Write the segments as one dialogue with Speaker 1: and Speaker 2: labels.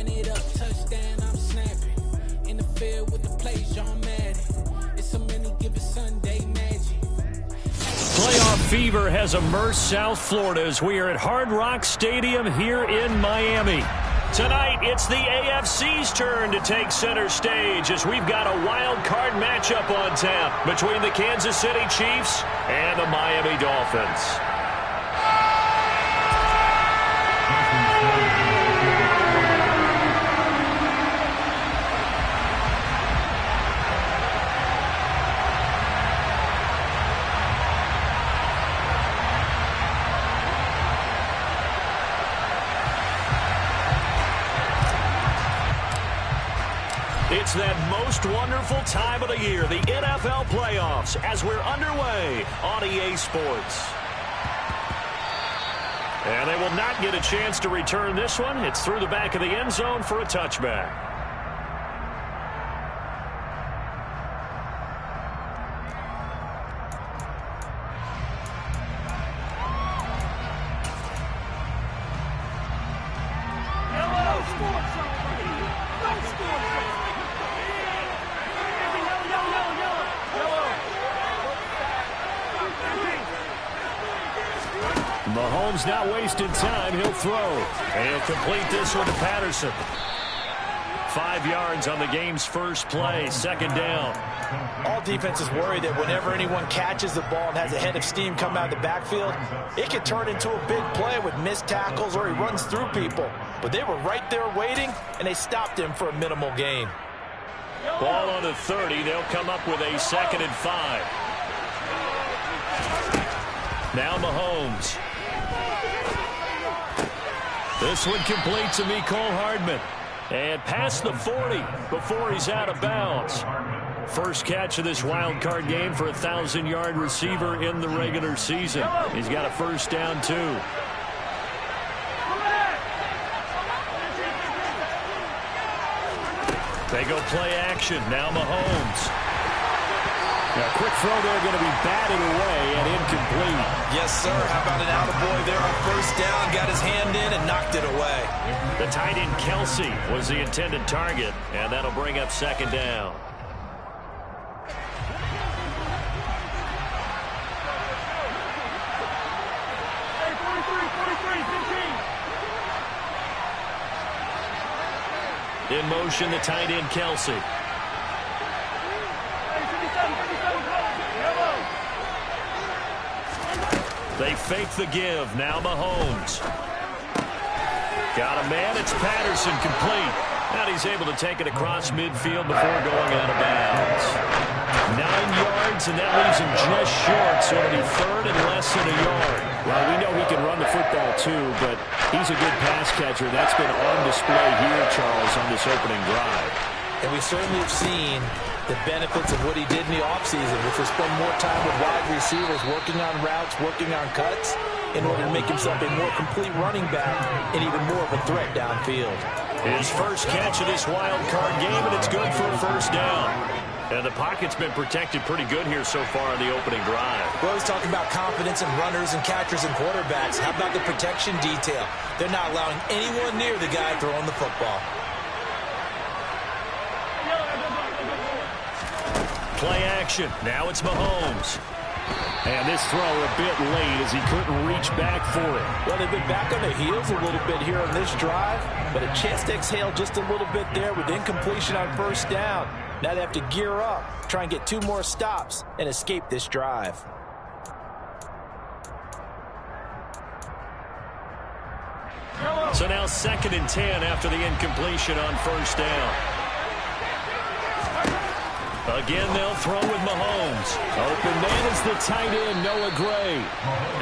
Speaker 1: Run it up, touchdown, I'm snapping. In the field with the plays, John Madden. It's so many given Sunday magic.
Speaker 2: Playoff fever has immersed South Florida as we are at Hard Rock Stadium here in Miami. Tonight, it's the AFC's turn to take center stage as we've got a wild card matchup on tap between the Kansas City Chiefs and the Miami Dolphins. It's that most wonderful time of the year, the NFL playoffs, as we're underway on EA Sports. And they will not get a chance to return this one. It's through the back of the end zone for a touchback. Mahomes not wasting time. He'll throw. And he'll complete this one to Patterson. 5 yards on the game's first play. Second down.
Speaker 3: All defenses worry that whenever anyone catches the ball and has a head of steam come out of the backfield, it can turn into a big play with missed tackles or he runs through people. But they were right there waiting, and they stopped him for a minimal gain.
Speaker 2: Ball on the 30. They'll come up with a 2nd and 5. Now Mahomes. This one complete to Mecole Hardman. And past the 40 before he's out of bounds. First catch of this wild card game for a 1,000-yard receiver in the regular season. He's got a first down, too. They go play action. Now Mahomes. Now, quick throw there, going to be batted away and incomplete.
Speaker 3: Yes, sir. How about an attaboy there on first down? Got his hand in and knocked it away.
Speaker 2: The tight end Kelsey was the intended target, and that'll bring up second down. In motion, the tight end Kelsey. They fake the give. Now Mahomes. Got a man. It's Patterson complete. And he's able to take it across midfield before going out of bounds. 9 yards, and that leaves him just short. So it'll be third and less than a yard.
Speaker 4: Well, we know he can run the football too, but he's a good pass catcher. That's been on display here, Charles, on this opening drive.
Speaker 3: And we certainly have seen the benefits of what he did in the offseason, which was spend more time with wide receivers, working on routes, working on cuts, in order to make himself a more complete running back and even more of a threat downfield.
Speaker 2: His first catch of this wild card game, and it's good for a first down. And the pocket's been protected pretty good here so far in the opening drive.
Speaker 3: Well, he's talking about confidence in runners and catchers and quarterbacks. How about the protection detail? They're not allowing anyone near the guy throwing the football.
Speaker 2: Play action. Now it's Mahomes. And this throw a bit late as he couldn't reach back for it.
Speaker 3: Well, they've been back on their heels a little bit here on this drive, but a chance to exhale just a little bit there with incompletion on first down. Now they have to gear up, try and get 2 more stops, and escape this drive.
Speaker 2: So now 2nd and 10 after the incompletion on first down. Again, they'll throw with Mahomes. Open man is the tight end, Noah Gray.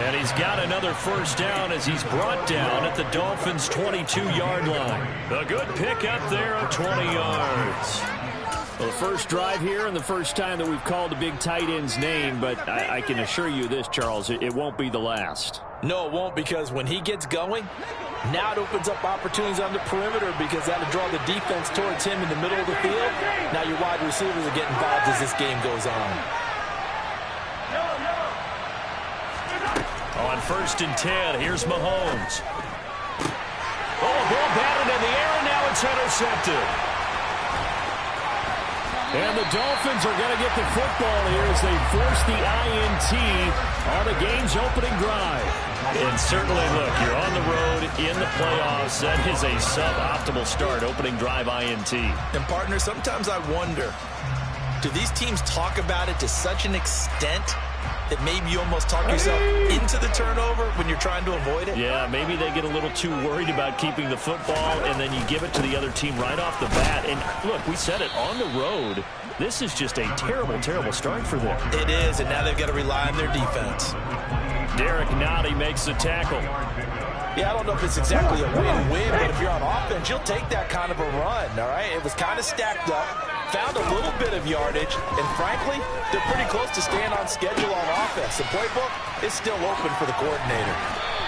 Speaker 2: And he's got another first down as he's brought down at the Dolphins' 22-yard line. A good pickup there of 20 yards.
Speaker 4: Well, the first drive here and the first time that we've called the big tight end's name, but I can assure you this, Charles, it won't be the last.
Speaker 3: No, it won't, because when he gets going, now it opens up opportunities on the perimeter because that'll draw the defense towards him in the middle of the field. Now your wide receivers are getting involved as this game goes on.
Speaker 2: On 1st and 10, here's Mahomes. Oh, a ball batted in the air, and now it's It's intercepted. And the Dolphins are going to get the football here as they force the INT on the game's opening drive. And certainly, look, you're on the road in the playoffs. That is a suboptimal start, opening drive INT.
Speaker 3: And, partner, sometimes I wonder, do these teams talk about it to such an extent that maybe you almost talk yourself into the turnover when you're trying to avoid it?
Speaker 2: Yeah, maybe they get a little too worried about keeping the football, and then you give it to the other team right off the bat. And, look, we said it, on the road, this is just a terrible, terrible start for them.
Speaker 3: It is, and now they've got to rely on their defense.
Speaker 2: Derek Nottie makes the tackle.
Speaker 3: Yeah, I don't know if it's exactly a win-win, but if you're on offense, you'll take that kind of a run, all right? It was kind of stacked up, found a little bit of yardage, and frankly, they're pretty close to staying on schedule on offense. The playbook is still open for the coordinator.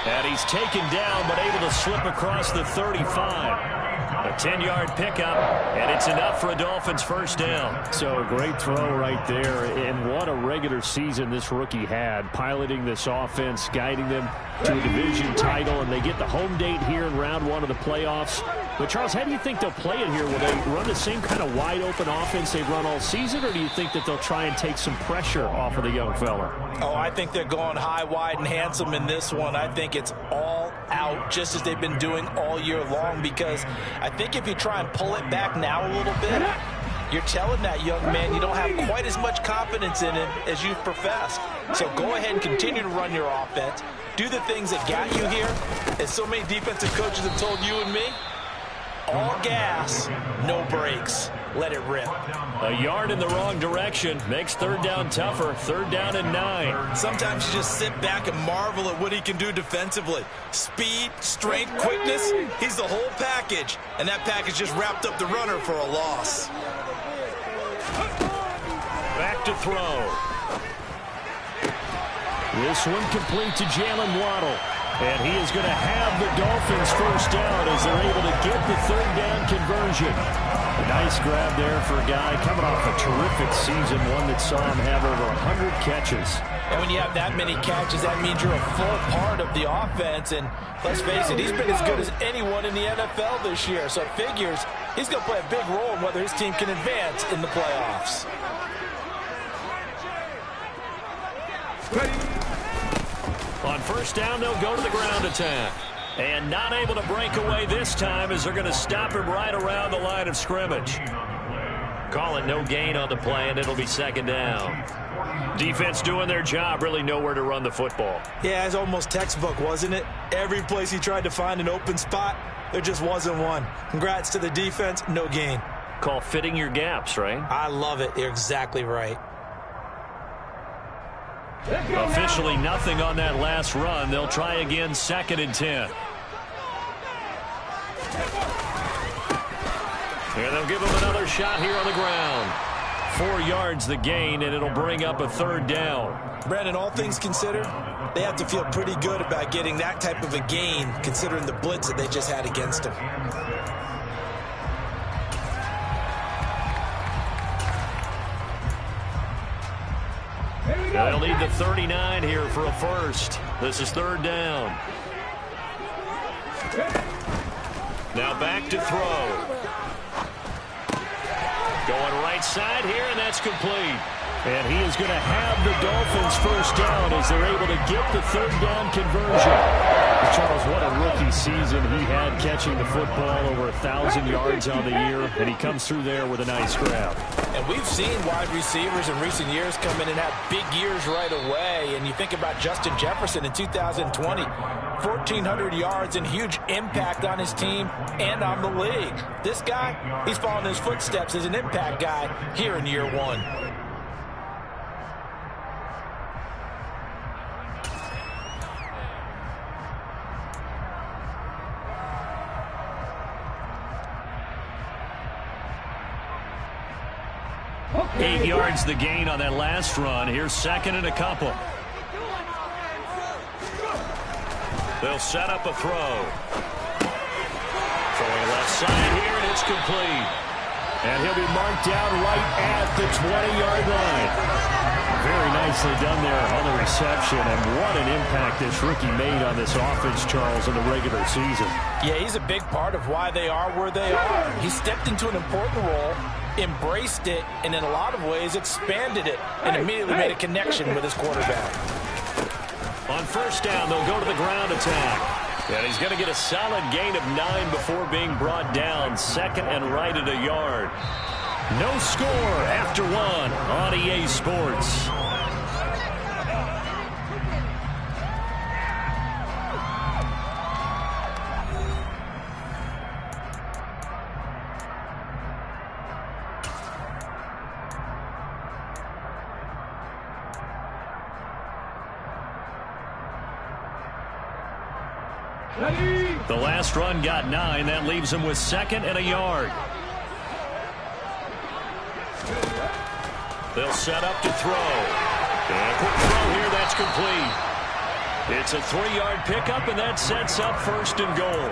Speaker 2: And he's taken down, but able to slip across the 35. A 10-yard pickup, and it's enough for a Dolphins first down.
Speaker 4: So great throw right there, and what a regular season this rookie had, piloting this offense, guiding them to a division title, and they get the home date here in round one of the playoffs. But, Charles, how do you think they'll play it here? Will they run the same kind of wide-open offense they've run all season, or do you think that they'll try and take some pressure off of the young fella?
Speaker 3: Oh, I think they're going high, wide, and handsome in this one. I think it's all out, just as they've been doing all year long, because I think if you try and pull it back now a little bit, you're telling that young man you don't have quite as much confidence in him as you've professed. So go ahead and continue to run your offense. Do the things that got you here. As so many defensive coaches have told you and me, all gas, no brakes. Let it rip.
Speaker 2: A yard in the wrong direction makes third down tougher. Third down and 9.
Speaker 3: Sometimes you just sit back and marvel at what he can do defensively. Speed, strength, quickness, he's the whole package. And that package just wrapped up the runner for a loss.
Speaker 2: Back to throw. This one complete to Jalen Waddle. And he is going to have the Dolphins first down as they're able to get the third down conversion. A nice grab there for a guy coming off a terrific season, one that saw him have over 100 catches.
Speaker 3: And when you have that many catches, that means you're a full part of the offense. And let's face it, he's been as good as anyone in the NFL this year. So it figures he's going to play a big role in whether his team can advance in the playoffs.
Speaker 2: On first down, they'll go to the ground attack. And not able to break away this time as they're going to stop him right around the line of scrimmage. Calling no gain on the play, and it'll be second down. Defense doing their job, really nowhere to run the football.
Speaker 3: Yeah, it's almost textbook, wasn't it? Every place he tried to find an open spot, there just wasn't one. Congrats to the defense, no gain.
Speaker 2: Call fitting your gaps, right?
Speaker 3: I love it. You're exactly right.
Speaker 2: Officially nothing on that last run. They'll try again, second and 10. And they'll give him another shot here on the ground. 4 yards the gain, and it'll bring up a third down.
Speaker 3: Brandon, all things considered, they have to feel pretty good about getting that type of a gain, considering the blitz that they just had against him.
Speaker 2: They'll need the 39 here for a first. This is third down. Now back to throw. Going right side here, and that's complete. And he is going to have the Dolphins first down as they're able to get the third down conversion.
Speaker 4: Charles, what a rookie season he had, catching the football over 1,000 yards on the year, and he comes through there with a nice grab.
Speaker 3: And we've seen wide receivers in recent years come in and have big years right away. And you think about Justin Jefferson in 2020, 1,400 yards and huge impact on his team and on the league. This guy, he's following his footsteps as an impact guy here in year one.
Speaker 2: Eight yards the gain on that last run. Here's second and a couple. They'll set up a throw. Throwing left side here, and it's complete.
Speaker 4: And he'll be marked down right at the 20-yard line. Very nicely done there on the reception, and what an impact this rookie made on this offense, Charles, in the regular season.
Speaker 3: Yeah, he's a big part of why they are where they are. He stepped into an important role, embraced it, and in a lot of ways expanded it, and immediately made a connection with his quarterback.
Speaker 2: On first down, they'll go to the ground attack. And he's going to get a solid gain of 9 before being brought down. Second and right at a yard. No score after 1 on EA Sports. The last run got 9. That leaves him with second and a yard. They'll set up to throw. And a quick throw here, that's complete. It's a 3-yard pickup, and that sets up first and goal.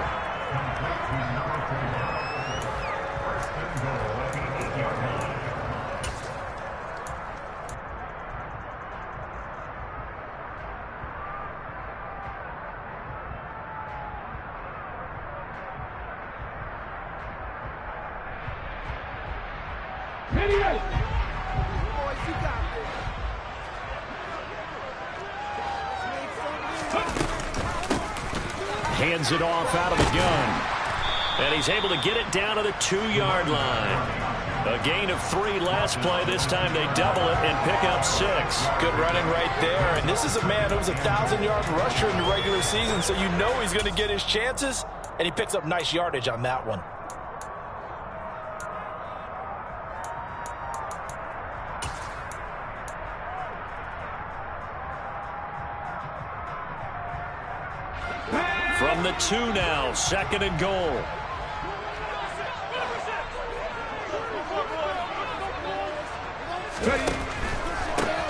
Speaker 2: Hands it off out of the gun. And he's able to get it down to the 2-yard line. A gain of 3 last play. This time they double it and pick up 6.
Speaker 3: Good running right there. And this is a man who's a 1,000-yard rusher in the regular season, so you know he's going to get his chances. And he picks up nice yardage on that one.
Speaker 2: From the 2 now, second and goal.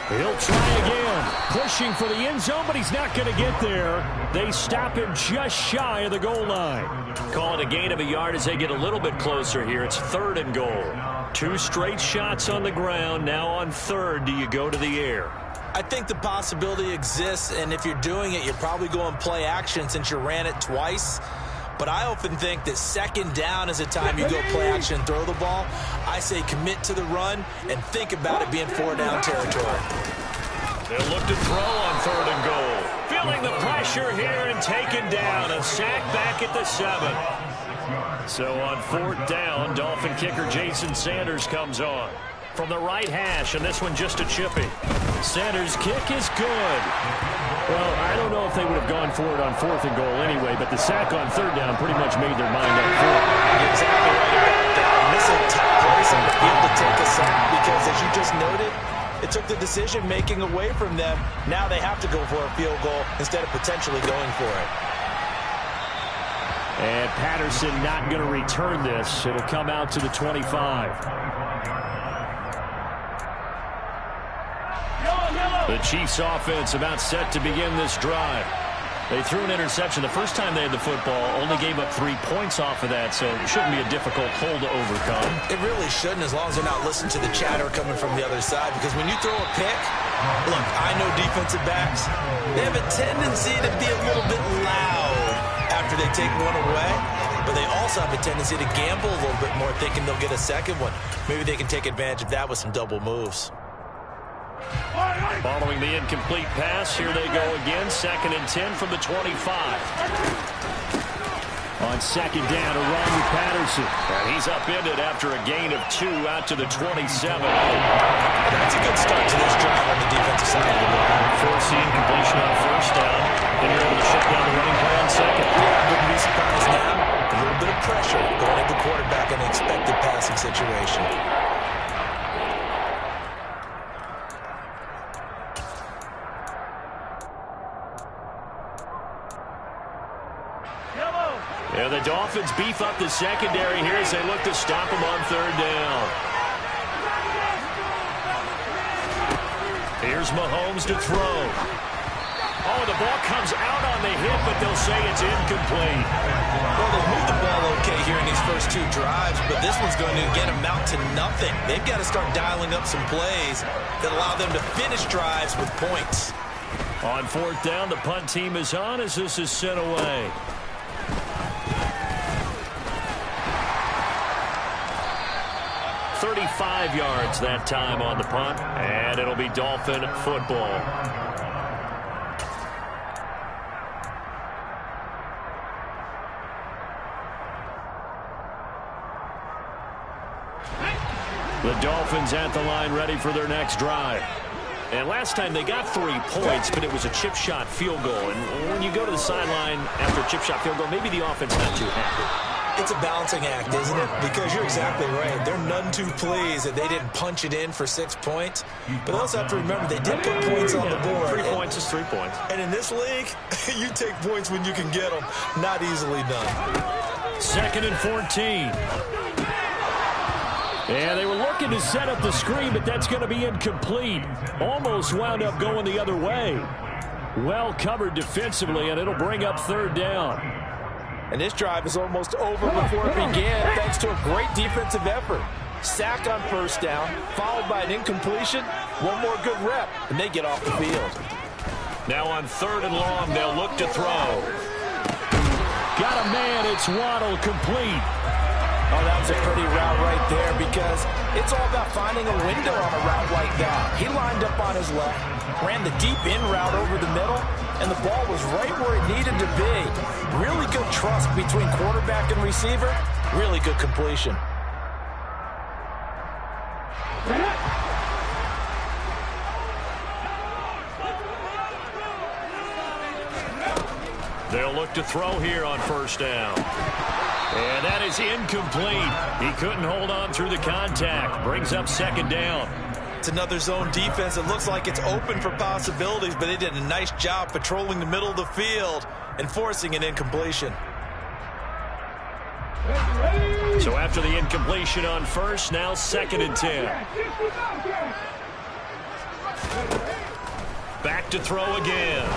Speaker 2: He'll try again, pushing for the end zone, but he's not going to get there. They stop him just shy of the goal line. Call it a gain of a yard as they get a little bit closer here. It's third and goal. 2 straight shots on the ground. Now on third, do you go to the air?
Speaker 3: I think the possibility exists, and if you're doing it, you're probably going play action since you ran it twice. But I often think that second down is a time you go play action and throw the ball. I say commit to the run and think about it being 4-down territory.
Speaker 2: They'll look to throw on third and goal. Feeling the pressure here and taken down. A sack back at the 7. So on 4th down, Dolphin kicker Jason Sanders comes on. From the right hash, and this one just a chippy. Sanders' kick is good.
Speaker 4: Well, I don't know if they would have gone for it on 4th and goal anyway, but the sack on 3rd down pretty much made their mind up for it.
Speaker 3: You're exactly right about that. And this is a tough place to be able to take a sack because, as you just noted, it took the decision-making away from them. Now they have to go for a field goal instead of potentially going for it.
Speaker 4: And Patterson not going to return this. It'll come out to the 25.
Speaker 2: The Chiefs offense about set to begin this drive. They threw an interception the first time they had the football, only gave up 3 points off of that, so it shouldn't be a difficult hole to overcome.
Speaker 3: It really shouldn't, as long as they're not listening to the chatter coming from the other side, because when you throw a pick, look, I know defensive backs, they have a tendency to be a little bit loud after they take one away, but they also have a tendency to gamble a little bit more, thinking they'll get a second one. Maybe they can take advantage of that with some double moves.
Speaker 2: Following the incomplete pass, here they go again. 2nd and 10 from the 25.
Speaker 4: On 2nd down, a run with Patterson.
Speaker 2: And he's upended after a gain of 2 out to the 27.
Speaker 3: That's a good start to this drive on the defensive side of the ball.
Speaker 2: Force the incompletion on first down. And you're able to shut down the running play on second.
Speaker 3: I wouldn't be surprised now. A little bit of pressure going at the quarterback in an expected passing situation.
Speaker 2: Yeah, the Dolphins beef up the secondary here as they look to stop him on 3rd down. Here's Mahomes to throw. Oh, the ball comes out on the hit, but they'll say it's incomplete.
Speaker 3: Well, they moved the ball okay here in these first last two drives, but this one's going to again amount to nothing. They've got to start dialing up some plays that allow them to finish drives with points.
Speaker 2: On fourth down, the punt team is on as this is sent away. "35 yards that time on the punt, and it'll be Dolphin football. The Dolphins at the line ready for their next drive. And last time they got 3 points, but it was a chip shot field goal. And when you go to the sideline after a chip shot field goal, maybe the offense not too happy.
Speaker 3: It's a balancing act, isn't it? Because you're exactly right. They're none too pleased that they didn't punch it in for 6 points. But they also have to remember they did put points on the board.
Speaker 2: 3 points is 3 points.
Speaker 3: And in this league, you take points when you can get them. Not easily done.
Speaker 2: 2nd and 14. And they were looking to set up the screen, but that's going to be incomplete. Almost wound up going the other way. Well covered defensively, and it'll bring up 3rd down.
Speaker 3: And this drive is almost over before it began, thanks to a great defensive effort. Sack on 1st down, followed by an incompletion. One more good rep, and they get off the field.
Speaker 2: Now on 3rd and long, they'll look to throw. Got a man, it's Waddle, complete.
Speaker 3: Oh, that was a pretty route right there because it's all about finding a window on a route like that. He lined up on his left, ran the deep in route over the middle, and the ball was right where it needed to be. Really good trust between quarterback and receiver. Really good completion.
Speaker 2: They'll look to throw here on 1st down. And that is incomplete. He couldn't hold on through the contact. Brings up 2nd down.
Speaker 3: It's another zone defense. It looks like it's open for possibilities, but they did a nice job patrolling the middle of the field and forcing an incompletion.
Speaker 2: So after the incompletion on 1st, now 2nd and 10. Back to throw again.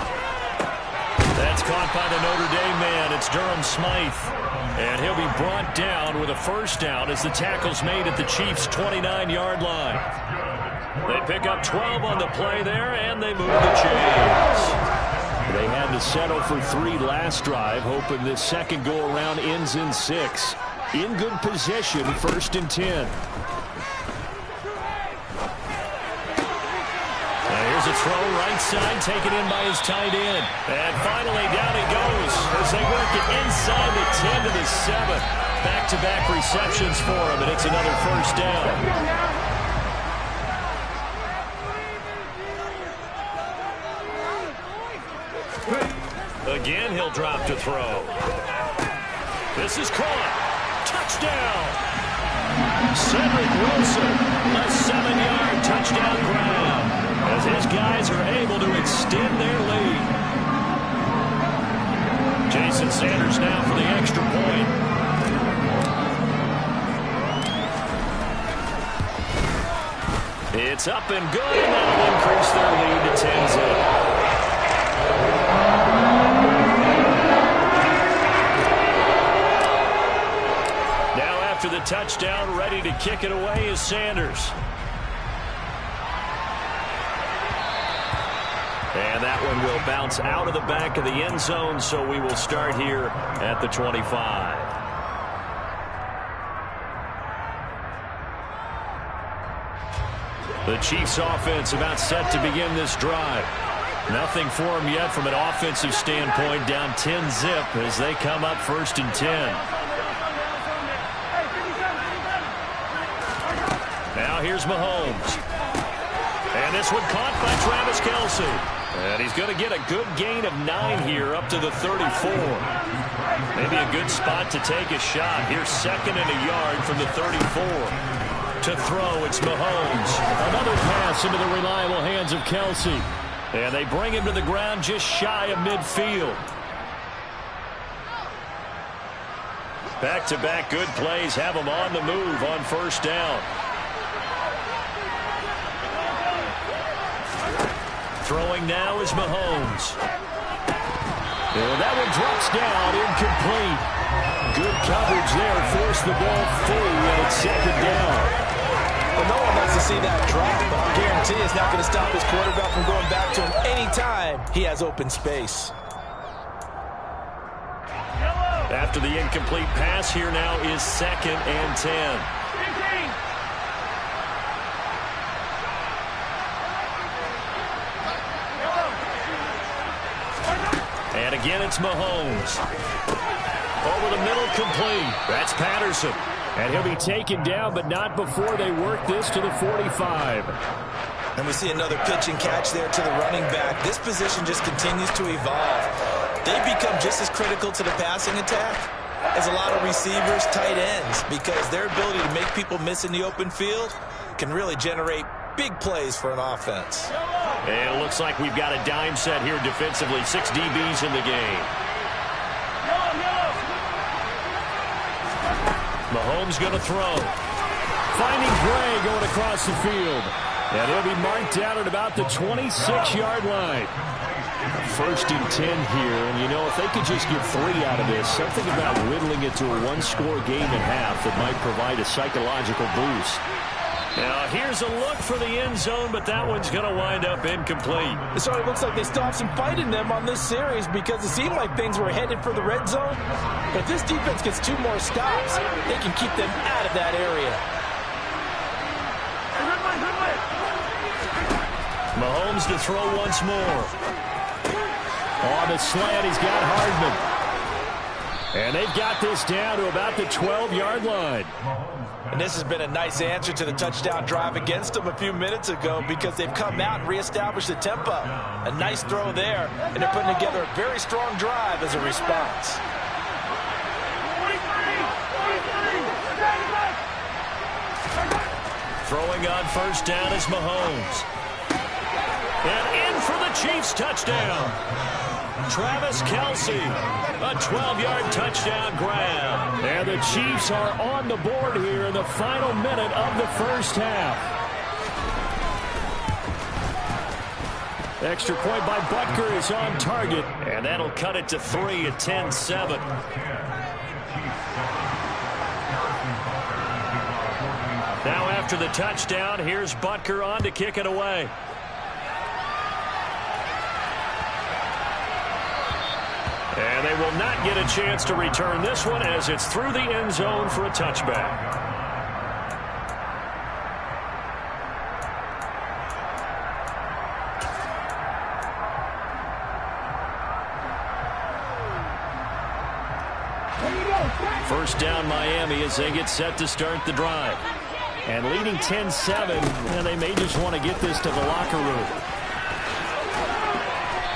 Speaker 2: That's caught by the Notre Dame man. It's Durham Smythe. And he'll be brought down with a 1st down as the tackle's made at the Chiefs' 29-yard line. They pick up 12 on the play there, and they move the chains. They had to settle for 3 last drive, hoping this second go-around ends in 6. In good position, 1st and 10. Here's a throw right side, taken in by his tight end. And finally, down he goes as they work it inside the 10 to the 7. Back-to-back receptions for him, and it's another 1st down. Again, he'll drop to throw. This is caught. Touchdown. Cedric Wilson, a 7-yard touchdown grab, as his guys are able to extend their lead. Jason Sanders now for the extra point. It's up and good, and that'll increase their lead to 10-0. Now after the touchdown, ready to kick it away is Sanders. And that one will bounce out of the back of the end zone, so we will start here at the 25. The Chiefs offense about set to begin this drive. Nothing for them yet from an offensive standpoint, down 10-zip as they come up 1st and 10. Now here's Mahomes. And this one caught by Travis Kelce. And he's going to get a good gain of 9 here up to the 34. Maybe a good spot to take a shot. Here's 2nd and a yard from the 34. To throw, it's Mahomes. Another pass into the reliable hands of Kelce. And they bring him to the ground just shy of midfield. Back-to-back good plays have him on the move on 1st down. Throwing now is Mahomes. And that one drops down, incomplete.
Speaker 4: Good coverage there. Forced the ball free, and it's second down.
Speaker 3: Well, no one likes to see that drop, but I guarantee it's not going to stop his quarterback from going back to him anytime he has open space.
Speaker 2: After the incomplete pass, here now is 2nd and 10. And again, it's Mahomes. Over the middle, complete. That's Patterson.
Speaker 4: And he'll be taken down, but not before they work this to the 45.
Speaker 3: And we see another pitch and catch there to the running back. This position just continues to evolve. They become just as critical to the passing attack as a lot of receivers, tight ends, because their ability to make people miss in the open field can really generate big plays for an offense.
Speaker 2: And it looks like we've got a dime set here defensively. 6 DBs in the game. Mahomes going to throw.
Speaker 4: Finding Gray going across the field. And he'll be marked down at about the 26-yard line. 1st and 10 here. And, you know, if they could just get 3 out of this, something about whittling it to a 1-score game at half that might provide a psychological boost.
Speaker 2: Now, here's a look for the end zone, but that one's going to wind up incomplete.
Speaker 3: So it looks like they still have some fight in them on this series because it seemed like things were headed for the red zone. But if this defense gets 2 more stops, they can keep them out of that area.
Speaker 2: Mahomes to throw once more.
Speaker 4: On the slant, he's got Hardman. And they've got this down to about the 12-yard line.
Speaker 3: And this has been a nice answer to the touchdown drive against them a few minutes ago because they've come out and reestablished the tempo. A nice throw there, and they're putting together a very strong drive as a response.
Speaker 2: Throwing on 1st down is Mahomes. And in for the Chiefs touchdown. Travis Kelce, a 12-yard touchdown grab.
Speaker 4: And the Chiefs are on the board here in the final minute of the 1st half. Extra point by Butker is on target.
Speaker 2: And that'll cut it to 3 at 10-7. Now after the touchdown, here's Butker on to kick it away. And they will not get a chance to return this one as it's through the end zone for a touchback. First down Miami as they get set to start the drive.
Speaker 4: And leading 10-7, and they may just want to get this to the locker room.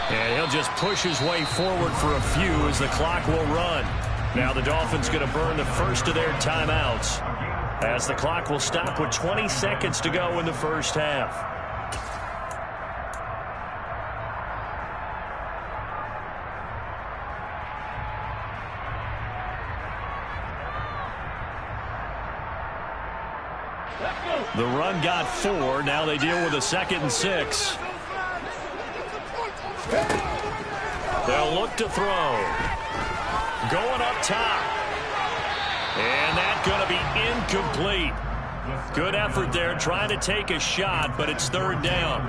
Speaker 2: And he'll just push his way forward for a few as the clock will run. Now the Dolphins going to burn the first of their timeouts as the clock will stop with 20 seconds to go in the 1st half. The run got 4. Now they deal with a 2nd and 6. They'll look to throw. Going up top. And that's going to be incomplete. Good effort there trying to take a shot, but it's 3rd down.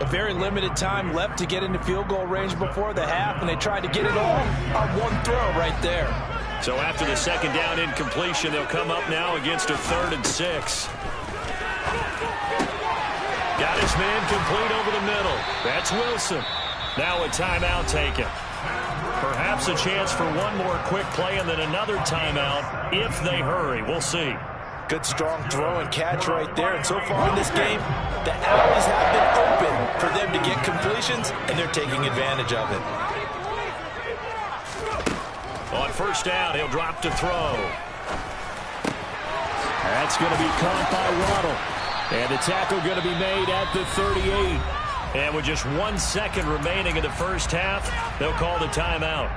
Speaker 3: A very limited time left to get into field goal range before the half, and they tried to get it all on one throw right there.
Speaker 2: So after the 2nd down incompletion, they'll come up now against a 3rd and 6. Got his man complete over the middle. That's Wilson. Now a timeout taken. Perhaps a chance for one more quick play and then another timeout if they hurry. We'll see.
Speaker 3: Good strong throw and catch right there. And so far in this game, the alleys have been open for them to get completions, and they're taking advantage of it.
Speaker 2: On 1st down, he'll drop to throw.
Speaker 4: That's going to be caught by Waddle. And the tackle going to be made at the 38.
Speaker 2: And with just 1 second remaining in the 1st half, they'll call the timeout.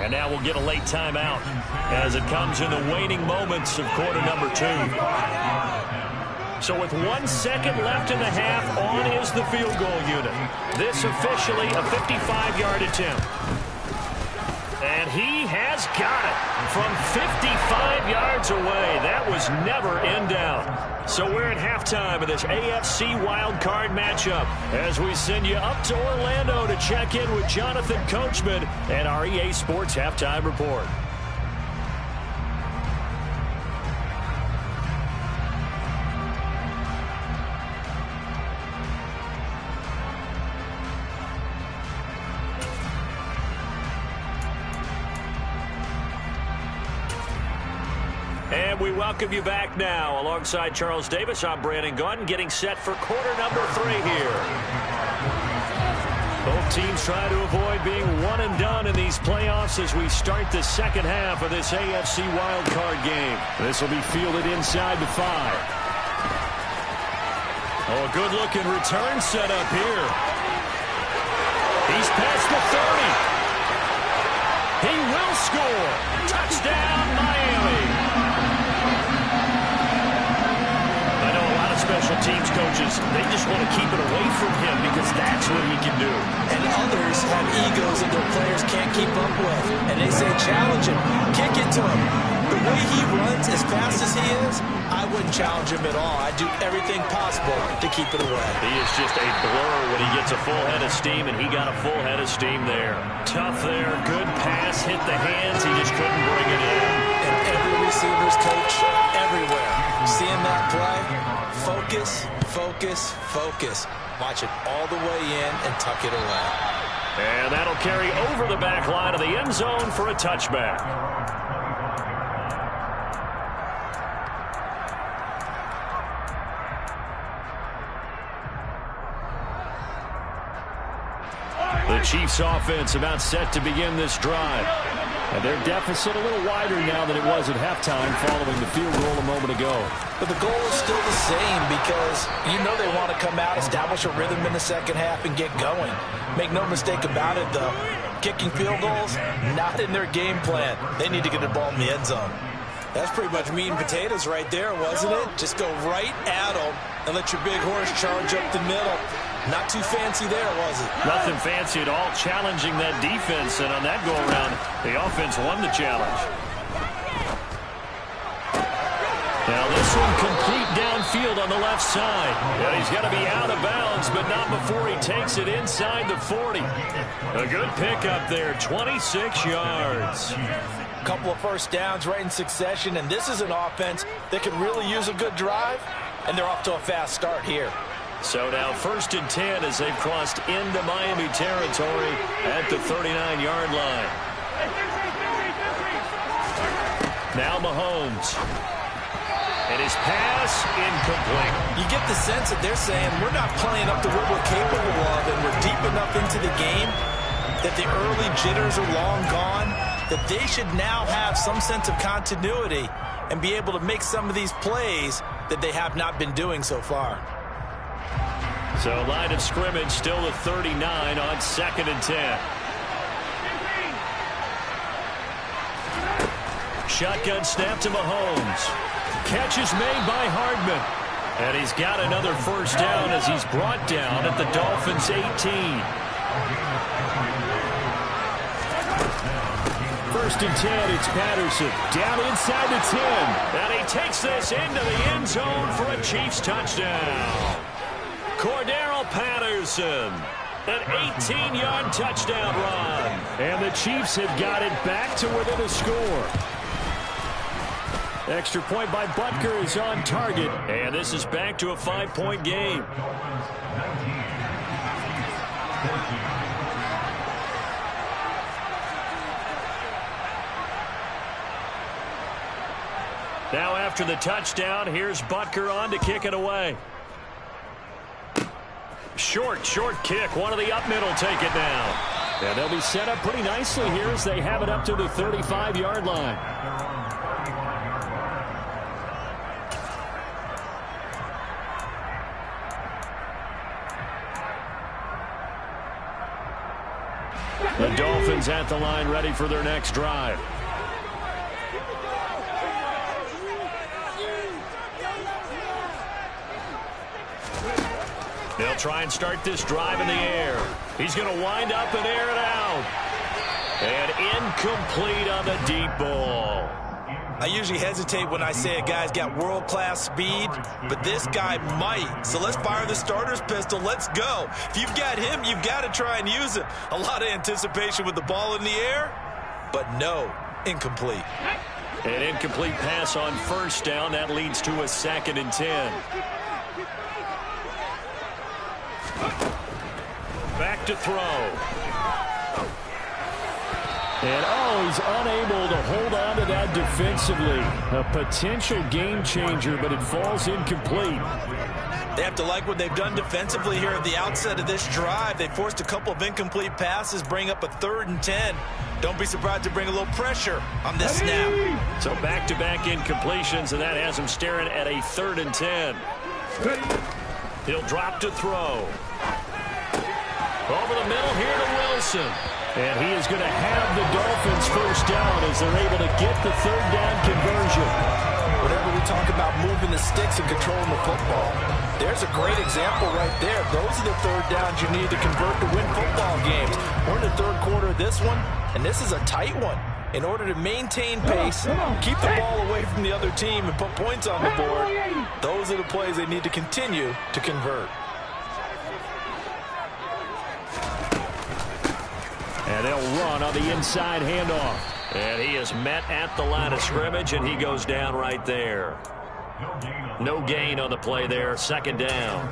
Speaker 2: And now we'll get a late timeout as it comes in the waning moments of quarter number 2. So with 1 second left in the half, on is the field goal unit. This officially a 55-yard attempt. And And he has got it from 55 yards away. That was never in doubt. So we're at halftime of this AFC wildcard matchup as we send you up to Orlando to check in with Jonathan Coachman and our EA Sports Halftime Report. And we welcome you back now. Alongside Charles Davis, I'm Brandon Gaudin, getting set for quarter number 3 here. Both teams try to avoid being one and done in these playoffs as we start the second half of this AFC wildcard game. This will be fielded inside the 5. Oh, a good-looking return set up here. He's past the 30. He will score. Touchdown, Miami. Special teams coaches, they just want to keep it away from him because that's what he can do.
Speaker 3: And others have egos that their players can't keep up with. And they say, challenge him, kick it to him. The way he runs as fast as he is, I wouldn't challenge him at all. I'd do everything possible to keep it away.
Speaker 2: He is just a blur when he gets a full head of steam, and he got a full head of steam there. Tough there, good pass, hit the hands, he just couldn't bring it in.
Speaker 3: And every receiver's coach everywhere, seeing that play, focus, focus, focus. Watch it all the way in and tuck it away.
Speaker 2: And that'll carry over the back line of the end zone for a touchback. The Chiefs offense about set to begin this drive. And their deficit a little wider now than it was at halftime following the field goal a moment ago.
Speaker 3: But the goal is still the same because you know they want to come out, establish a rhythm in the second half, and get going. Make no mistake about it, though. Kicking field goals, not in their game plan. They need to get the ball in the end zone. That's pretty much meat and potatoes right there, wasn't it? Just go right at them and let your big horse charge up the middle. Not too fancy there, was it?
Speaker 2: Nothing fancy at all, challenging that defense, and on that go-around, the offense won the challenge. Now this one complete downfield on the left side. And he's got to be out of bounds, but not before he takes it inside the 40. A good pickup there, 26 yards.
Speaker 3: Couple of first downs right in succession, and this is an offense that could really use a good drive, and they're off to a fast start here.
Speaker 2: So now 1st and 10 as they've crossed into Miami territory at the 39-yard line. Now Mahomes. And his pass incomplete.
Speaker 3: You get the sense that they're saying we're not playing up to what we're capable of, and we're deep enough into the game that the early jitters are long gone, that they should now have some sense of continuity and be able to make some of these plays that they have not been doing so far.
Speaker 2: So line of scrimmage still at 39 on 2nd and 10. Shotgun snap to Mahomes. Catch is made by Hardman. And he's got another first down as he's brought down at the Dolphins' 18. 1st and 10, it's Patterson. Down inside the 10. And he takes this into the end zone for a Chiefs touchdown. Cordarrelle Patterson, an 18-yard touchdown run.
Speaker 4: And the Chiefs have got it back to within a score.
Speaker 2: Extra point by Butker is on target. And this is back to a 5-point game. Now after the touchdown, here's Butker on to kick it away. Short kick. One of the up middle take it down.
Speaker 4: And they'll be set up pretty nicely here as they have it up to the 35-yard line. The Dolphins at the line ready for their next drive.
Speaker 2: They'll try and start this drive in the air. He's going to wind up and air it out. And incomplete on the deep ball.
Speaker 3: I usually hesitate when I say a guy's got world-class speed, but this guy might. So let's fire the starter's pistol. Let's go. If you've got him, you've got to try and use it. A lot of anticipation with the ball in the air, but no, incomplete.
Speaker 2: An incomplete pass on first down. That leads to a 2nd and 10. Back to throw.
Speaker 4: And, he's unable to hold on to that defensively. A potential game changer, but it falls incomplete.
Speaker 3: They have to like what they've done defensively here at the outset of this drive. They forced a couple of incomplete passes, bring up a 3rd and 10. Don't be surprised to bring a little pressure on this snap.
Speaker 2: So back-to-back incompletions, and that has him staring at a 3rd and 10. He'll drop to throw. Over the middle here to Wilson.
Speaker 4: And he is going to have the Dolphins first down as they're able to get the 3rd down conversion.
Speaker 3: Whenever we talk about moving the sticks and controlling the football, there's a great example right there. Those are the 3rd downs you need to convert to win football games. We're in the 3rd quarter of this one, and this is a tight one. In order to maintain pace, keep the ball away from the other team, and put points on the board, those are the plays they need to continue to convert.
Speaker 4: And they'll run on the inside handoff.
Speaker 2: And he is met at the line of scrimmage, and he goes down right there. No gain on the play there, 2nd down.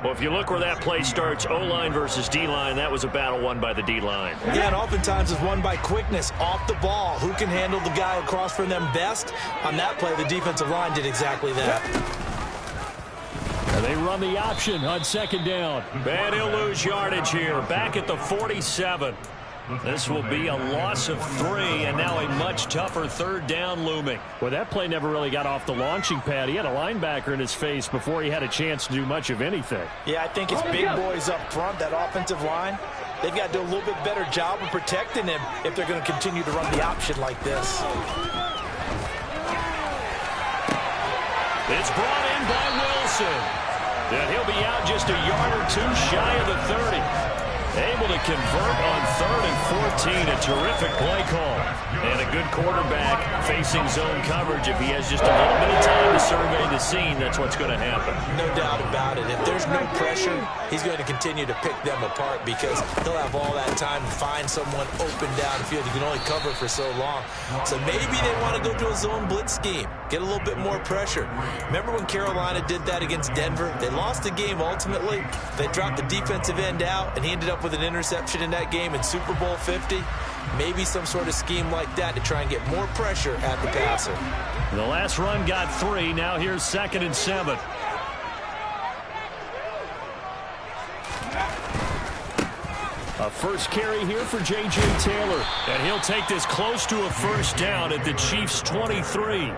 Speaker 2: Well, if you look where that play starts, O-line versus D-line, that was a battle won by the D-line.
Speaker 3: Yeah, and oftentimes it's won by quickness off the ball. Who can handle the guy across from them best? On that play, the defensive line did exactly that.
Speaker 4: And they run the option on 2nd down.
Speaker 2: And he'll lose yardage here, back at the 47. This will be a loss of 3, and now a much tougher 3rd down looming.
Speaker 4: Well, that play never really got off the launching pad. He had a linebacker in his face before he had a chance to do much of anything.
Speaker 3: Yeah, I think it's big boys up front, that offensive line. They've got to do a little bit better job of protecting him if they're going to continue to run the option like this.
Speaker 2: It's brought in by Wilson. And he'll be out just a yard or 2 shy of the 30. Able to convert on 3rd and 14. A terrific play call. And a good quarterback facing zone coverage. If he has just a little bit of time to survey the scene, that's what's going to happen.
Speaker 3: No doubt about it. If there's no pressure, he's going to continue to pick them apart because he'll have all that time to find someone open downfield. You can only cover for so long. So maybe they want to go to a zone blitz scheme, get a little bit more pressure. Remember when Carolina did that against Denver? They lost the game ultimately. They dropped the defensive end out, and he ended up with an interception in that game in Super Bowl 50. Maybe some sort of scheme like that to try and get more pressure at the passer.
Speaker 2: The last run got 3. Now here's 2nd and 7.
Speaker 4: A first carry here for J.J. Taylor.
Speaker 2: And he'll take this close to a first down at the Chiefs' 23.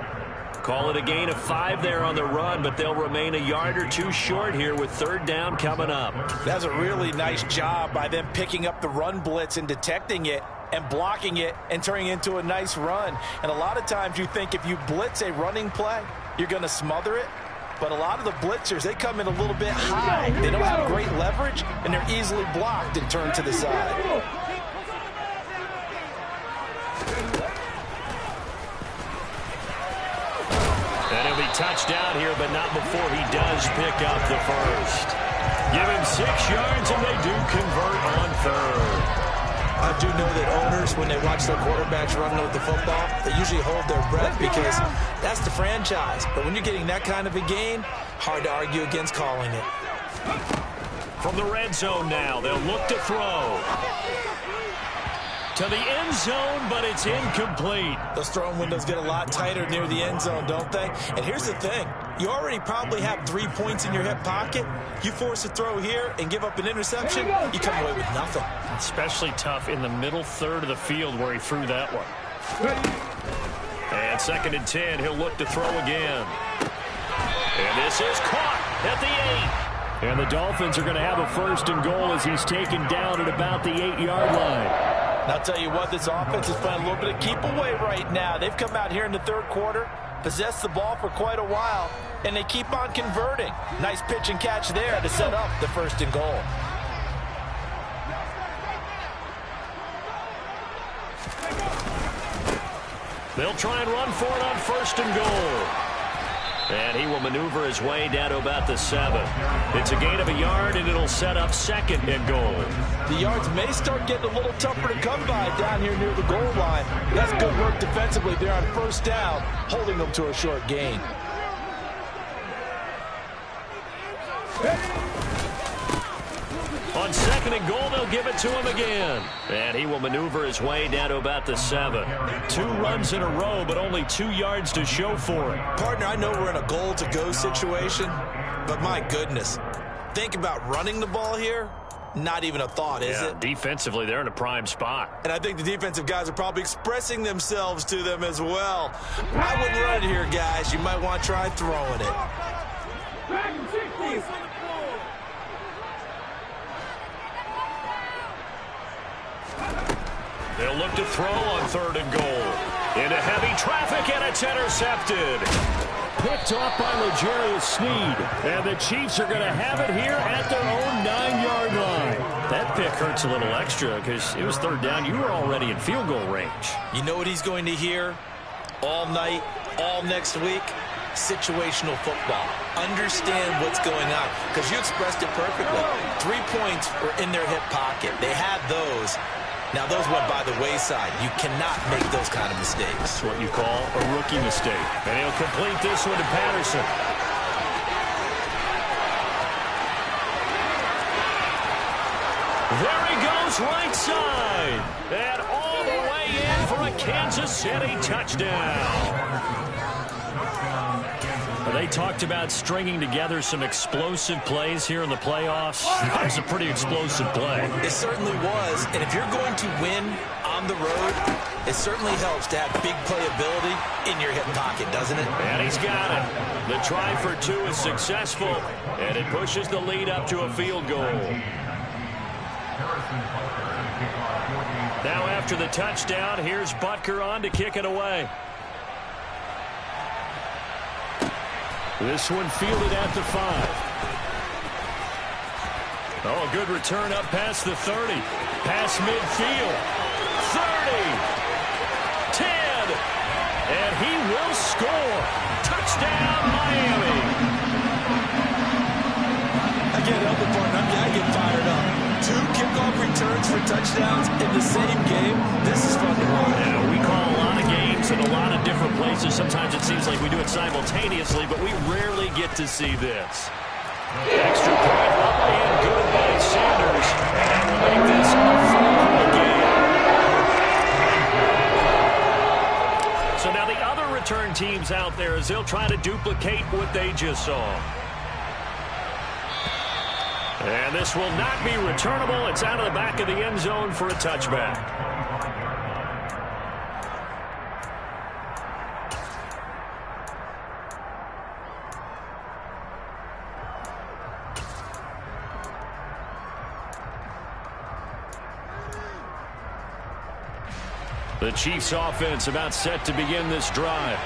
Speaker 2: Call it a gain of 5 there on the run, but they'll remain a yard or 2 short here with 3rd down coming up.
Speaker 3: That's a really nice job by them picking up the run blitz and detecting it and blocking it and turning it into a nice run. And a lot of times you think if you blitz a running play, you're going to smother it. But a lot of the blitzers, they come in a little bit high. They don't have great leverage, and they're easily blocked and turned to the side.
Speaker 2: And he'll be touched down here, but not before he does pick up the first. Give him 6 yards, and they do convert on 3rd.
Speaker 3: I do know that owners, when they watch their quarterbacks running with the football, they usually hold their breath because that's the franchise. But when you're getting that kind of a gain, hard to argue against calling it.
Speaker 2: From the red zone now, they'll look to throw. To the end zone, but it's incomplete.
Speaker 3: Those throwing windows get a lot tighter near the end zone, don't they? And here's the thing. You already probably have 3 points in your hip pocket. You force a throw here and give up an interception, you come away with nothing.
Speaker 2: Especially tough in the middle third of the field where he threw that one. And 2nd and 10, he'll look to throw again. And this is caught at the 8.
Speaker 4: And the Dolphins are going to have a 1st and goal as he's taken down at about the 8-yard line.
Speaker 3: And I'll tell you what, this offense is playing a little bit of keep away right now. They've come out here in the 3rd quarter, possessed the ball for quite a while, and they keep on converting. Nice pitch and catch there to set up the 1st and goal.
Speaker 2: They'll try and run for it on 1st and goal. And he will maneuver his way down to about the 7. It's a gain of a yard, and it'll set up 2nd and goal.
Speaker 3: The yards may start getting a little tougher to come by down here near the goal line. That's good work defensively there on 1st down, holding them to a short gain.
Speaker 2: On 2nd and goal, they'll give it to him again. And he will maneuver his way down to about the 7. 2 runs in a row, but only 2 yards to show for it.
Speaker 3: Partner, I know we're in a goal-to-go situation, but my goodness, think about running the ball here. Not even a thought, is it?
Speaker 2: Defensively, they're in a prime spot.
Speaker 3: And I think the defensive guys are probably expressing themselves to them as well. I wouldn't run it here, guys. You might want to try throwing it.
Speaker 2: They'll look to throw on 3rd and goal. Into heavy traffic, and it's intercepted. Picked off by L'Jarius Sneed. And the Chiefs are going to have it here at their own 9-yard line. That pick hurts a little extra because it was 3rd down. You were already in field goal range.
Speaker 3: You know what he's going to hear all night, all next week? Situational football. Understand what's going on, because you expressed it perfectly. 3 points were in their hip pocket. They had those. Now, those went by the wayside. You cannot make those kind of mistakes.
Speaker 2: That's what you call a rookie mistake. And he'll complete this one to Patterson. There he goes, right side. And all the way in for a Kansas City touchdown. They talked about stringing together some explosive plays here in the playoffs. That was a pretty explosive play.
Speaker 3: It certainly was. And if you're going to win on the road, it certainly helps to have big playability in your hip pocket, doesn't it?
Speaker 2: And he's got it. The try for 2 is successful, and it pushes the lead up to a field goal. Now after the touchdown, here's Butker on to kick it away. This one fielded at the 5. Oh, a good return up past the 30. Past midfield. 30. 10. And he will score. Touchdown, Miami.
Speaker 3: I can't help it, partner. I get fired up. 2 kickoff returns for touchdowns in the same game. This is fun to watch.
Speaker 2: Yeah, we call a lot of games in a lot of different places. Sometimes it seems like we do it simultaneously, but we rarely get to see this. Extra point up and good by Sanders. And we'll make this a 4-point game. So now the other return teams out there as they'll try to duplicate what they just saw. And this will not be returnable. It's out of the back of the end zone for a touchback. The Chiefs offense about set to begin this drive.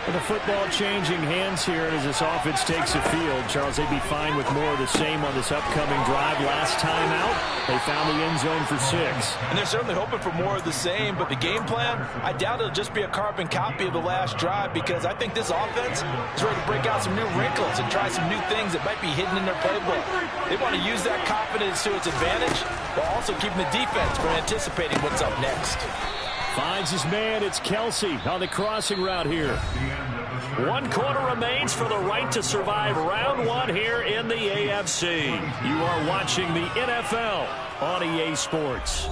Speaker 4: With the football changing hands here as this offense takes the field. Charles, they'd be fine with more of the same on this upcoming drive. Last time out, they found the end zone for 6.
Speaker 3: And they're certainly hoping for more of the same, but the game plan, I doubt it'll just be a carbon copy of the last drive, because I think this offense is ready to break out some new wrinkles and try some new things that might be hidden in their playbook. They want to use that confidence to its advantage while also keeping the defense from anticipating what's up next.
Speaker 4: Finds his man. It's Kelsey on the crossing route here.
Speaker 2: 1 quarter remains for the right to survive round 1 here in the AFC. You are watching the NFL on EA Sports.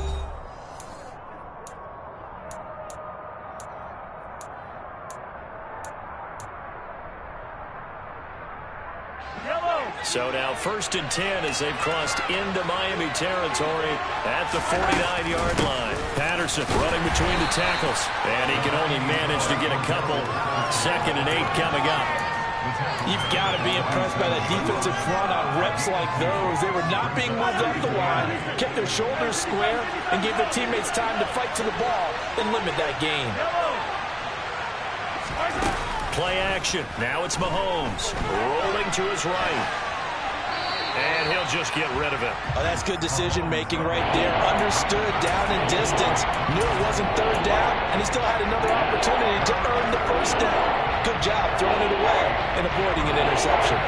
Speaker 2: So now 1st and 10 as they've crossed into Miami territory at the 49-yard line. Patterson running between the tackles, and he can only manage to get a couple. 2nd and 8 coming up.
Speaker 3: You've got to be impressed by that defensive front on reps like those. They were not being moved up the line, kept their shoulders square, and gave their teammates time to fight to the ball and limit that gain. Play action. Now it's Mahomes rolling to his right.
Speaker 2: And he'll just get rid of it.
Speaker 3: Oh, that's good decision-making right there. Understood down and distance. Knew it wasn't third down, and he still had another opportunity to earn the first down. Good job throwing it away and avoiding an interception.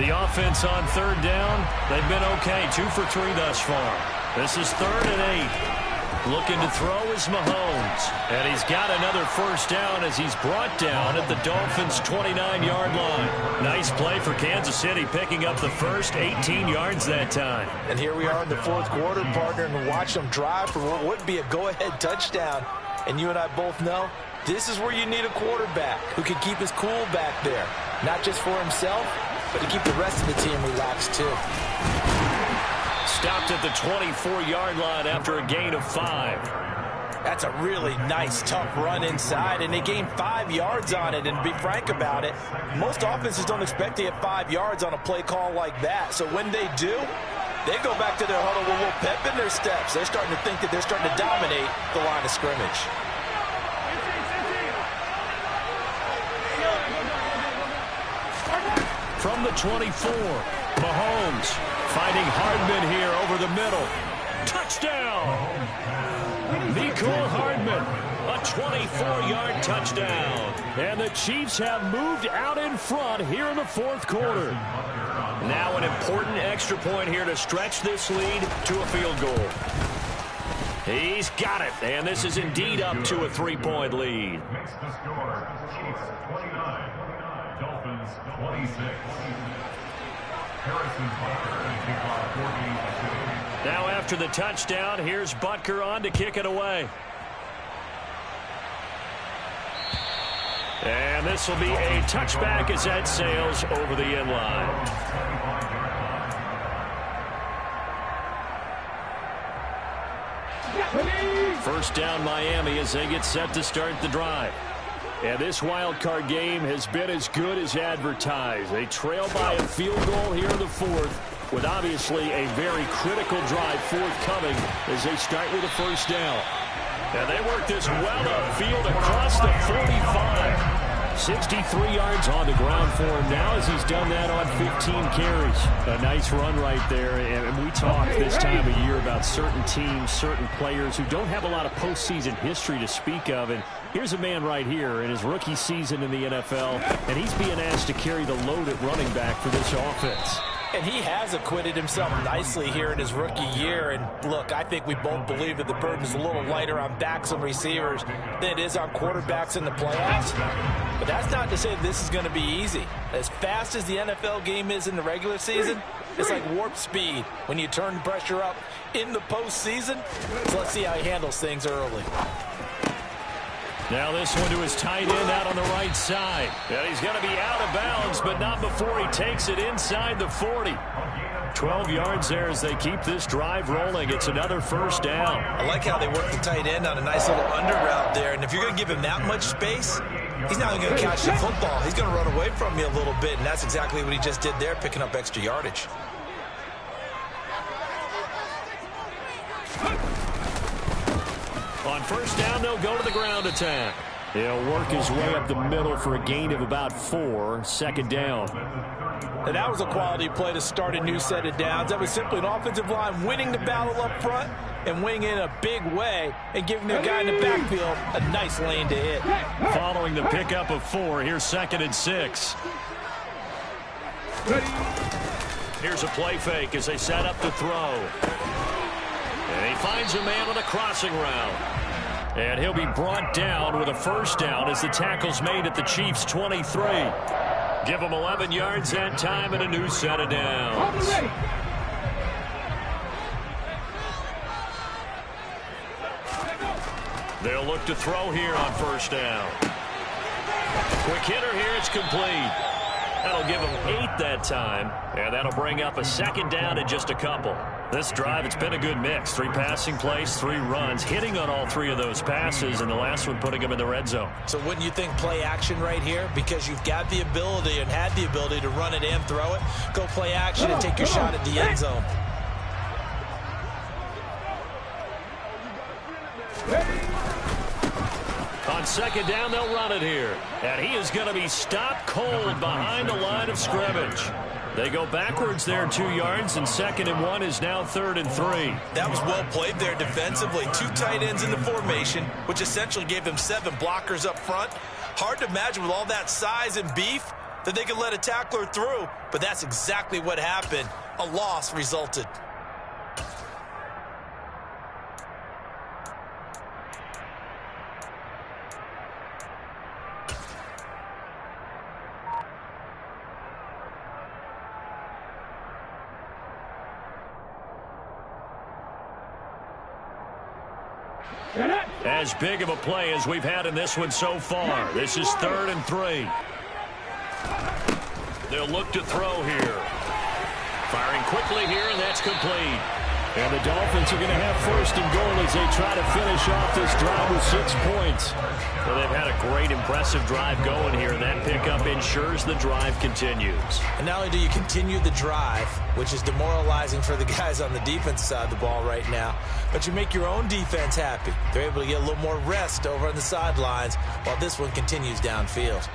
Speaker 2: The offense on third down, they've been okay. 2 for 3 thus far. This is 3rd and 8. Looking to throw is Mahomes. And he's got another first down as he's brought down at the Dolphins' 29-yard line. Nice play for Kansas City, picking up the first 18 yards that time.
Speaker 3: And here we are in the 4th quarter, partner, and watch them drive for what would be a go-ahead touchdown. And you and I both know this is where you need a quarterback who can keep his cool back there. Not just for himself, but to keep the rest of the team relaxed, too.
Speaker 2: Stopped at the 24-yard line after a gain of 5.
Speaker 3: That's a really nice, tough run inside, and they gained 5 yards on it. And to be frank about it, most offenses don't expect to get 5 yards on a play call like that. So when they do, they go back to their huddle with a little pep in their steps. They're starting to think that they're starting to dominate the line of scrimmage.
Speaker 2: From the 24, Mahomes finding Hardman here over the middle. Touchdown! Mecole Hardman, a 24-yard touchdown. And the Chiefs have moved out in front here in the 4th quarter. Now an important extra point here to stretch this lead to a field goal. He's got it, and this is indeed up to a 3-point lead.
Speaker 5: Makes the score, Chiefs 29, Dolphins 26.
Speaker 2: Now after the touchdown, here's Butker on to kick it away. And this will be a touchback as that sails over the end line. First down Miami as they get set to start the drive. And this wild card game has been as good as advertised. They trail by a field goal here in the 4th, with obviously a very critical drive forthcoming as they start with a first down. And they work this well upfield across the 45. 63 yards on the ground for him now as he's done that on 15 carries. A nice run right there. And we talk this time of year about certain teams, certain players who don't have a lot of postseason history to speak of. And here's a man right here in his rookie season in the NFL, and he's being asked to carry the load at running back for this offense.
Speaker 3: And he has acquitted himself nicely here in his rookie year. And look, I think we both believe that the burden is a little lighter on backs and receivers than it is on quarterbacks in the playoffs. But that's not to say that this is going to be easy. As fast as the NFL game is in the regular season, it's like warp speed when you turn the pressure up in the postseason. So let's see how he handles things early.
Speaker 2: Now this one to his tight end out on the right side. And he's going to be out of bounds, but not before he takes it inside the 40. 12 yards there as they keep this drive rolling. It's another first down.
Speaker 3: I like how they work the tight end on a nice little under route there. And if you're going to give him that much space, he's not going to catch the football. He's going to run away from you a little bit, and that's exactly what he just did there, picking up extra yardage.
Speaker 2: On first down, they'll go to the ground attack. He'll work his way up the middle for a gain of about 4. Second down.
Speaker 3: And that was a quality play to start a new set of downs. That was simply an offensive line winning the battle up front and winning in a big way and giving their guy in the backfield a nice lane to hit.
Speaker 2: Following the pickup of 4, here's 2nd and 6. Here's a play fake as they set up to throw. And he finds a man on a crossing route. And he'll be brought down with a first down as the tackle's made at the Chiefs' 23. Give him 11 yards that time and a new set of downs. They'll look to throw here on first down. Quick hitter here, it's complete. That'll give him 8 that time, and that'll bring up a second down in just a couple. This drive, it's been a good mix. 3 passing plays, 3 runs, hitting on all 3 of those passes, and the last one putting them in the red zone.
Speaker 3: So wouldn't you think play action right here? Because you've got the ability and had the ability to run it and throw it. Go play action and take your shot at the end zone.
Speaker 2: On second down, they'll run it here. And he is going to be stopped cold behind the line of scrimmage. They go backwards there 2 yards, and 2nd and 1 is now 3rd and 3.
Speaker 3: That was well played there defensively. 2 tight ends in the formation, which essentially gave them 7 blockers up front. Hard to imagine with all that size and beef that they could let a tackler through, but that's exactly what happened. A loss resulted.
Speaker 2: As big of a play as we've had in this one so far. This is 3rd and 3. They'll look to throw here. Firing quickly here, and that's complete.
Speaker 4: And the Dolphins are going to have 1st and goal as they try to finish off this drive with 6 points.
Speaker 2: Well, they've had a great, impressive drive going here, and that pickup ensures the drive continues.
Speaker 3: And not only do you continue the drive, which is demoralizing for the guys on the defense side of the ball right now, but you make your own defense happy. They're able to get a little more rest over on the sidelines while this one continues downfield.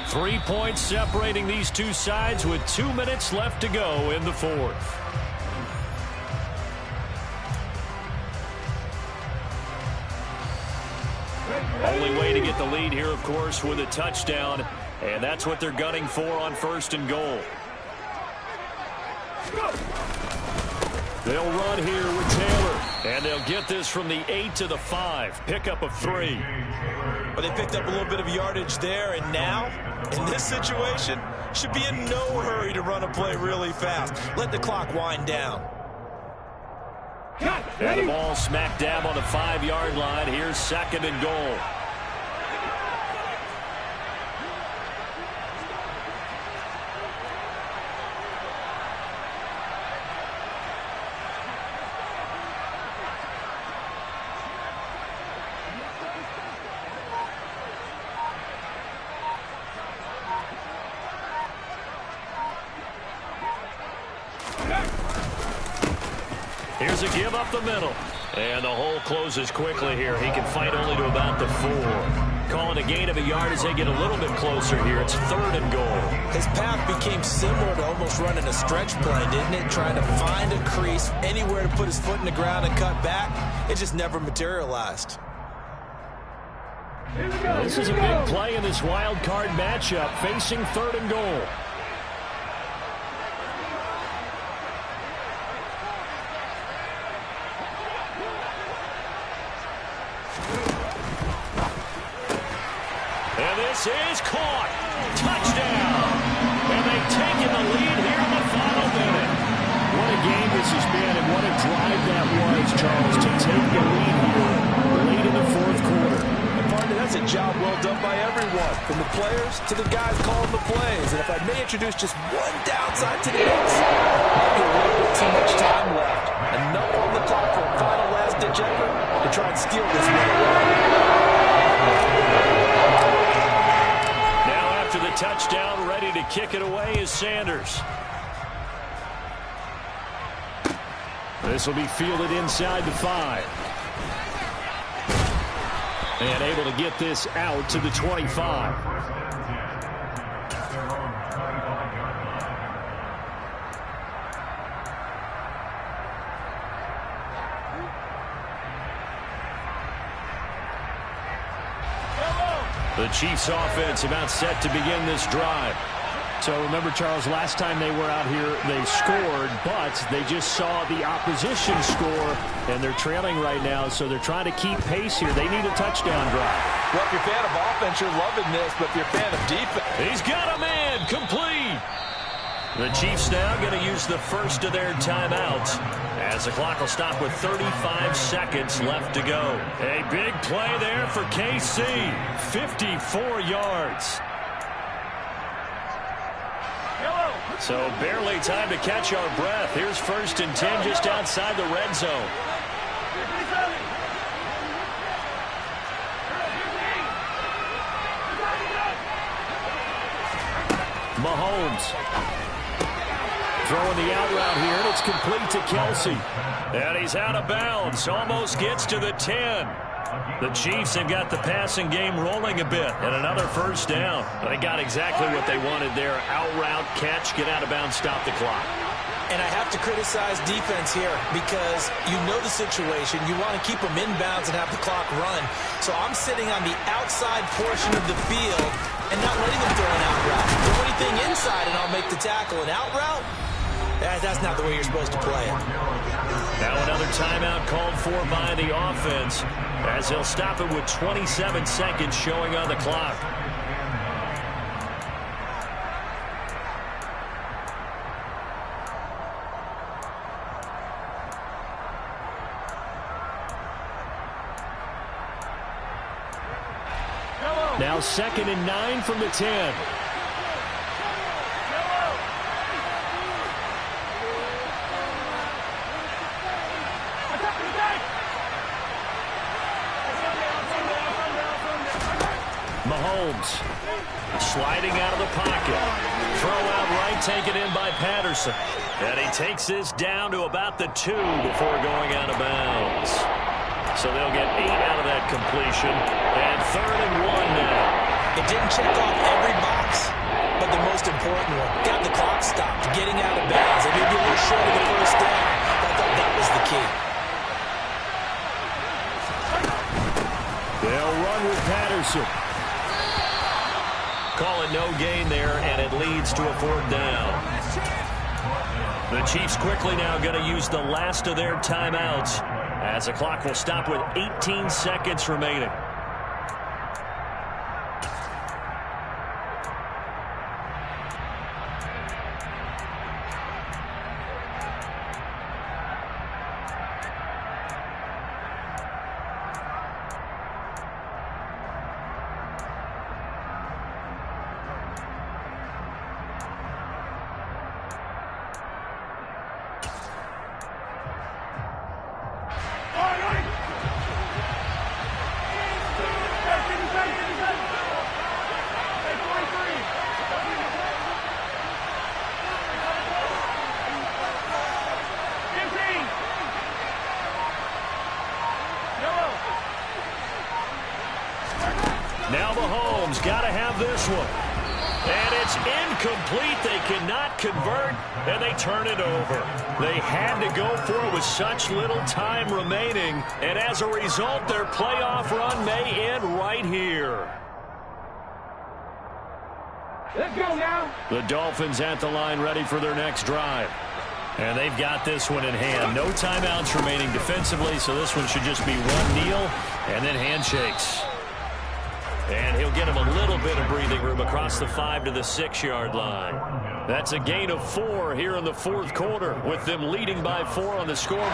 Speaker 2: Three points separating these two sides with 2 minutes left to go in the 4th. Only way to get the lead here, of course, with a touchdown, and that's what they're gunning for on 1st and goal. They'll run here with Taylor, and they'll get this from the 8 to the 5. Pickup of 3.
Speaker 3: But they picked up a little bit of yardage there, and now, in this situation, should be in no hurry to run a play really fast. Let the clock wind down.
Speaker 2: And the ball smack dab on the 5-yard line. Here's 2nd and goal. Here's a give up the middle. And the hole closes quickly here. He can fight only to about the 4. Calling a gain of a yard as they get a little bit closer here. It's 3rd and goal.
Speaker 3: His path became similar to almost running a stretch play, didn't it? Trying to find a crease, anywhere to put his foot in the ground and cut back. It just never materialized.
Speaker 4: This is a big play in this wild card matchup, facing 3rd and goal.
Speaker 2: And this is caught. Touchdown. And they've taken the lead here in the final minute.
Speaker 4: What a game this has been, and what a drive that was, Charles, to take the lead here late in the 4th quarter.
Speaker 3: And partner, that's a job well done by everyone, from the players to the guys calling the plays. And if I may introduce just one downside to this, maybe a little bit too much time left. Enough on the clock for a final last-ditch effort to try and steal this one away.
Speaker 2: The touchdown, ready to kick it away is Sanders.
Speaker 4: This will be fielded inside the 5. And able to get this out to the 25.
Speaker 2: The Chiefs offense about set to begin this drive.
Speaker 4: So remember, Charles, last time they were out here, they scored, but they just saw the opposition score, and they're trailing right now, so they're trying to keep pace here. They need a touchdown drive.
Speaker 3: Well, if you're a fan of offense, you're loving this, but if you're a fan of defense...
Speaker 2: He's got a man, complete. The Chiefs now going to use the first of their timeouts as the clock will stop with 35 seconds left to go. A big play there for KC. 54 yards. So barely time to catch our breath. Here's 1st and 10 just outside the red zone. Mahomes. Throwing the out route here, and it's complete to Kelsey. And he's out of bounds. Almost gets to the 10. The Chiefs have got the passing game rolling a bit, and another first down. They got exactly what they wanted there. Out route, catch, get out of bounds, stop the clock.
Speaker 3: And I have to criticize defense here because you know the situation. You want to keep them inbounds and have the clock run. So I'm sitting on the outside portion of the field and not letting them throw an out route. Throw anything inside and I'll make the tackle. An out route? That's not the way you're supposed to play it.
Speaker 2: Now another timeout called for by the offense as he'll stop it with 27 seconds showing on the clock. Now 2nd and 9 from the 10. Mahomes sliding out of the pocket. Throw out right, taken in by Patterson. And he takes this down to about the 2 before going out of bounds. So they'll get 8 out of that completion. And 3rd and 1 now.
Speaker 3: It didn't check off every box, but the most important one. Got the clock stopped, getting out of bounds. They may be a little short of the first down. I thought that was the key.
Speaker 2: They'll run with Patterson. Call it no gain there, and it leads to a 4th down. The Chiefs quickly now going to use the last of their timeouts as the clock will stop with 18 seconds remaining. Now Mahomes got to have this one. And it's incomplete. They cannot convert, and they turn it over. They had to go for it with such little time remaining, and as a result, their playoff run may end right here.
Speaker 6: Let's go now.
Speaker 2: The Dolphins at the line ready for their next drive. And they've got this one in hand. No timeouts remaining defensively, so this one should just be one kneel and then handshakes. And he'll get him a little bit of breathing room across the 5 to the 6-yard line. That's a gain of 4 here in the 4th quarter with them leading by 4 on the scoreboard.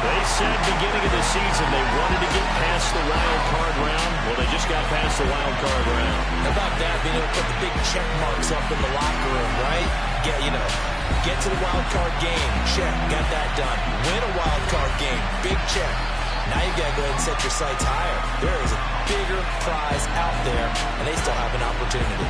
Speaker 2: They said beginning of the season they wanted to get past the wild card round. Well, they just got past the wild card round.
Speaker 3: How about that, being able to put the big check marks up in the locker room, right? Get to the wild card game, check, got that done. Win a wild card game, big check. Now you got to go ahead and set your sights higher. There is a bigger prize out there, and they still have an opportunity.